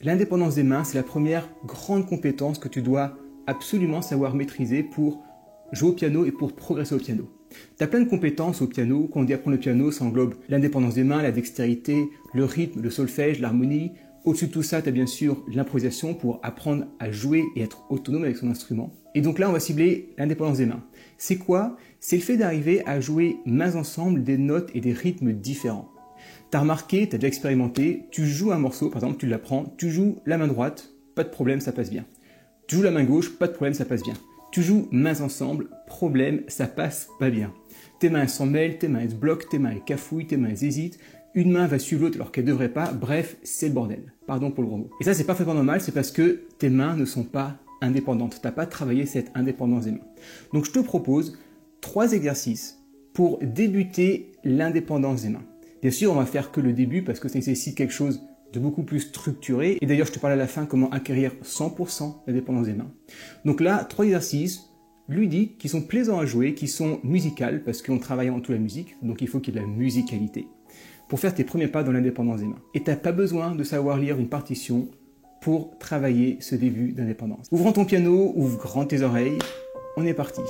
L'indépendance des mains, c'est la première grande compétence que tu dois absolument savoir maîtriser pour jouer au piano et pour progresser au piano. Tu as plein de compétences au piano. Quand on dit apprendre le piano, ça englobe l'indépendance des mains, la dextérité, le rythme, le solfège, l'harmonie. Au-dessus de tout ça, tu as bien sûr l'improvisation pour apprendre à jouer et être autonome avec son instrument. Et donc là, on va cibler l'indépendance des mains. C'est quoi? C'est le fait d'arriver à jouer mains ensemble des notes et des rythmes différents. Tu as remarqué, tu as déjà expérimenté, tu joues un morceau, par exemple, tu l'apprends, tu joues la main droite, pas de problème, ça passe bien. Tu joues la main gauche, pas de problème, ça passe bien. Tu joues mains ensemble, problème, ça passe pas bien. Tes mains s'en mêlent, tes mains se bloquent, tes mains cafouillent, tes mains hésitent. Une main va suivre l'autre alors qu'elle devrait pas. Bref, c'est le bordel. Pardon pour le gros mot. Et ça, c'est parfaitement normal, c'est parce que tes mains ne sont pas indépendantes. T'as pas travaillé cette indépendance des mains. Donc, je te propose 3 exercices pour débuter l'indépendance des mains. Bien sûr, on va faire que le début parce que ça nécessite quelque chose de beaucoup plus structuré. Et d'ailleurs, je te parle à la fin comment acquérir 100% l'indépendance des mains. Donc là, 3 exercices ludiques qui sont plaisants à jouer, qui sont musicales parce qu'on travaille avant tout la musique. Donc il faut qu'il y ait de la musicalité pour faire tes premiers pas dans l'indépendance des mains. Et tu n'as pas besoin de savoir lire une partition pour travailler ce début d'indépendance. Ouvre ton piano, ouvre grand tes oreilles, on est parti.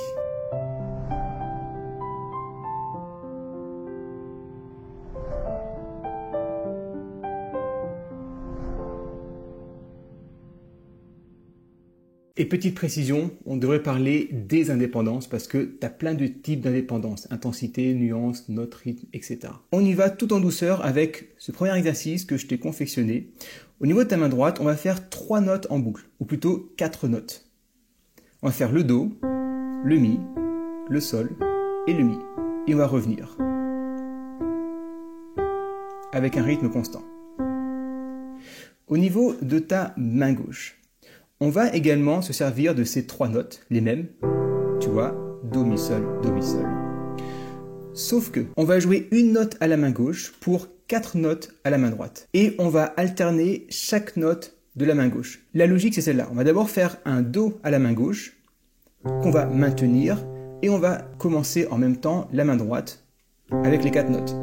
Et petite précision, on devrait parler des indépendances parce que tu as plein de types d'indépendance, intensité, nuance, note, rythme, etc. On y va tout en douceur avec ce premier exercice que je t'ai confectionné. Au niveau de ta main droite, on va faire 3 notes en boucle, ou plutôt 4 notes. On va faire le Do, le Mi, le Sol et le Mi. Et on va revenir avec un rythme constant. Au niveau de ta main gauche, on va également se servir de ces 3 notes, les mêmes, tu vois, Do, Mi, Sol, Do, Mi, Sol. Sauf que, on va jouer une note à la main gauche pour 4 notes à la main droite. Et on va alterner chaque note de la main gauche. La logique, c'est celle-là. On va d'abord faire un Do à la main gauche, qu'on va maintenir, et on va commencer en même temps la main droite, avec les 4 notes.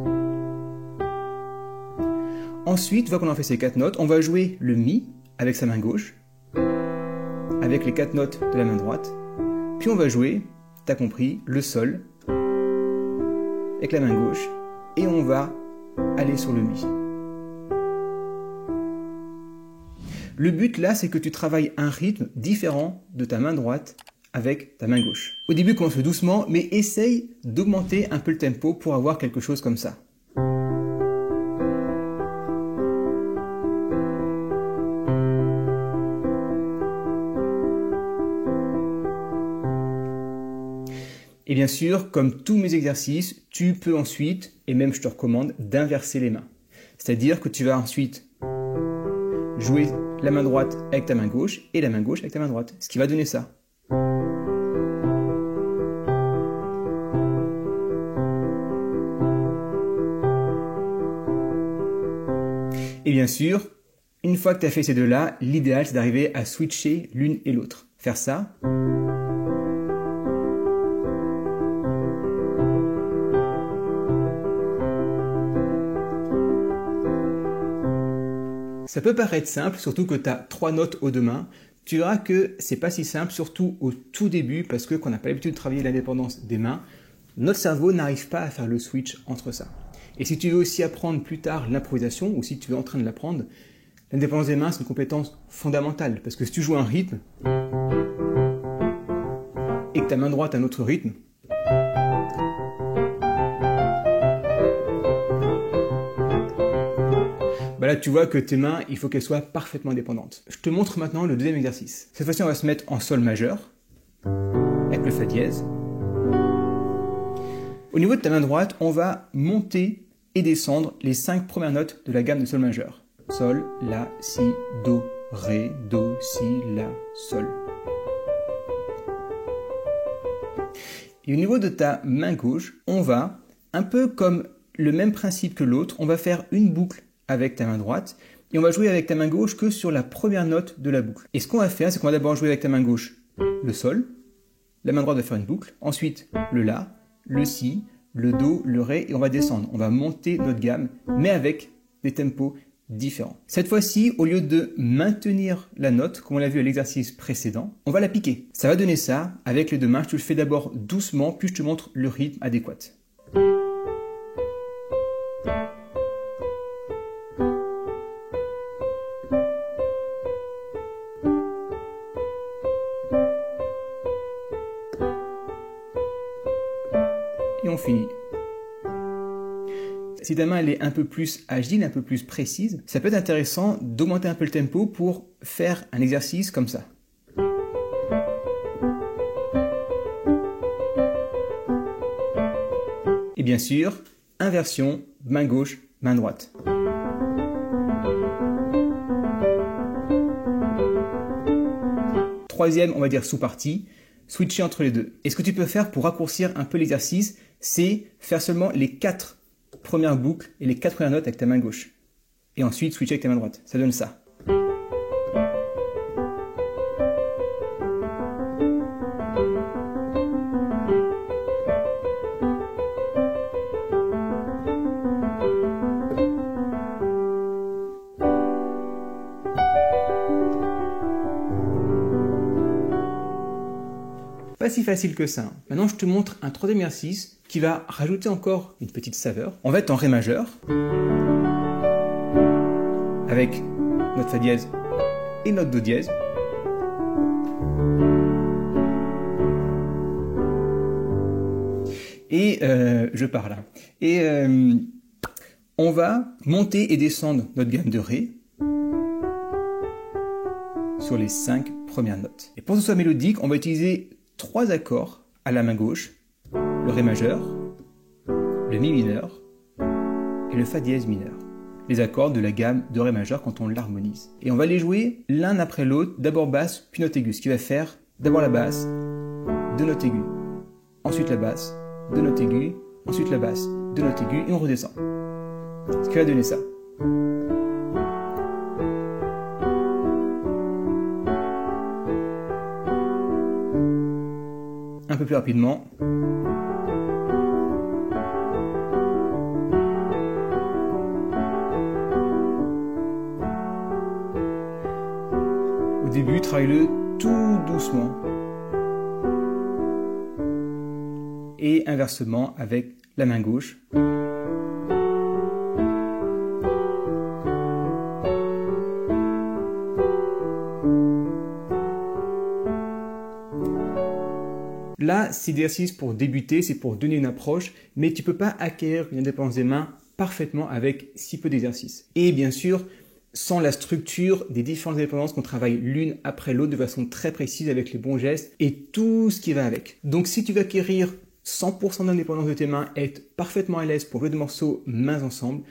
Ensuite, une fois qu'on a fait ces 4 notes, on va jouer le Mi avec sa main gauche, avec les 4 notes de la main droite, puis on va jouer, t'as compris, le Sol avec la main gauche, et on va aller sur le Mi. Le but là, c'est que tu travailles un rythme différent de ta main droite avec ta main gauche. Au début, commence doucement, mais essaye d'augmenter un peu le tempo pour avoir quelque chose comme ça. Et bien sûr, comme tous mes exercices, tu peux ensuite, et même je te recommande, d'inverser les mains. C'est-à-dire que tu vas ensuite jouer la main droite avec ta main gauche et la main gauche avec ta main droite. Ce qui va donner ça. Et bien sûr, une fois que tu as fait ces deux-là, l'idéal c'est d'arriver à switcher l'une et l'autre. Faire ça. Ça peut paraître simple, surtout que tu as 3 notes aux 2 mains. Tu verras que c'est pas si simple, surtout au tout début, parce que quand on n'a pas l'habitude de travailler l'indépendance des mains, notre cerveau n'arrive pas à faire le switch entre ça. Et si tu veux aussi apprendre plus tard l'improvisation, ou si tu es en train de l'apprendre, l'indépendance des mains, c'est une compétence fondamentale. Parce que si tu joues un rythme, et que ta main droite a un autre rythme, bah là, tu vois que tes mains, il faut qu'elles soient parfaitement indépendantes. Je te montre maintenant le deuxième exercice. Cette fois-ci, on va se mettre en Sol majeur, avec le Fa dièse. Au niveau de ta main droite, on va monter et descendre les 5 premières notes de la gamme de Sol majeur. Sol, La, Si, Do, Ré, Do, Si, La, Sol. Et au niveau de ta main gauche, on va, un peu comme le même principe que l'autre, on va faire une boucle avec ta main droite, et on va jouer avec ta main gauche que sur la première note de la boucle. Et ce qu'on va faire, c'est qu'on va d'abord jouer avec ta main gauche le Sol, la main droite va faire une boucle, ensuite le La, le Si, le Do, le Ré, et on va descendre. On va monter notre gamme, mais avec des tempos différent. Cette fois-ci, au lieu de maintenir la note, comme on l'a vu à l'exercice précédent, on va la piquer. Ça va donner ça avec les deux mains. Je te le fais d'abord doucement, puis je te montre le rythme adéquat. Et on finit. Si ta main elle est un peu plus agile, un peu plus précise, ça peut être intéressant d'augmenter un peu le tempo pour faire un exercice comme ça. Et bien sûr, inversion, main gauche, main droite. Troisième, on va dire sous-partie, switcher entre les deux. Et ce que tu peux faire pour raccourcir un peu l'exercice, c'est faire seulement les 4 premières boucles et les 4 premières notes avec ta main gauche. Et ensuite switcher avec ta main droite. Ça donne ça. Pas si facile que ça. Maintenant, je te montre un troisième exercice qui va rajouter encore une petite saveur. On va être en Ré majeur, avec notre Fa dièse et notre Do dièse. Et je pars là. Et on va monter et descendre notre gamme de Ré sur les 5 premières notes. Et pour que ce soit mélodique, on va utiliser 3 accords à la main gauche, le Ré majeur, le Mi mineur et le Fa dièse mineur. Les accords de la gamme de Ré majeur quand on l'harmonise. Et on va les jouer l'un après l'autre, d'abord basse, puis note aiguë, ce qui va faire d'abord la basse, 2 notes aiguës, ensuite la basse, 2 notes aiguës, ensuite la basse, 2 notes aiguës, et on redescend. Ce qui va donner ça. Un peu plus rapidement. Au début, travaille-le tout doucement. Et inversement avec la main gauche. Là, cet exercice pour débuter, c'est pour donner une approche, mais tu ne peux pas acquérir une indépendance des mains parfaitement avec si peu d'exercices. Et bien sûr, sans la structure des différentes indépendances qu'on travaille l'une après l'autre de façon très précise avec les bons gestes et tout ce qui va avec. Donc si tu veux acquérir 100% d'indépendance de tes mains et être parfaitement à l'aise pour jouer des morceaux mains ensemble,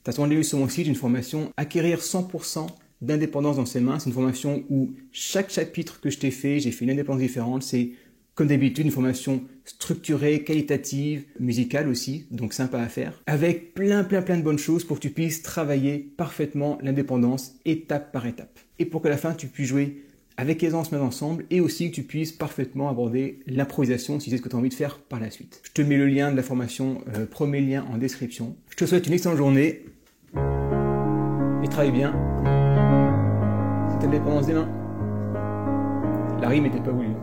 tu as rendez-vous sur mon site, une formation Acquérir 100% d'indépendance dans ses mains. C'est une formation où chaque chapitre que je t'ai fait, j'ai fait une indépendance différente. C'est comme d'habitude une formation structurée, qualitative, musicale aussi, donc sympa à faire, avec plein de bonnes choses pour que tu puisses travailler parfaitement l'indépendance étape par étape. Et pour qu'à la fin tu puisses jouer avec aisance mains ensemble et aussi que tu puisses parfaitement aborder l'improvisation si c'est ce que tu as envie de faire par la suite. Je te mets le lien de la formation, premier lien en description. Je te souhaite une excellente journée et travaille bien cette indépendance des mains. La rime n'était pas voulue.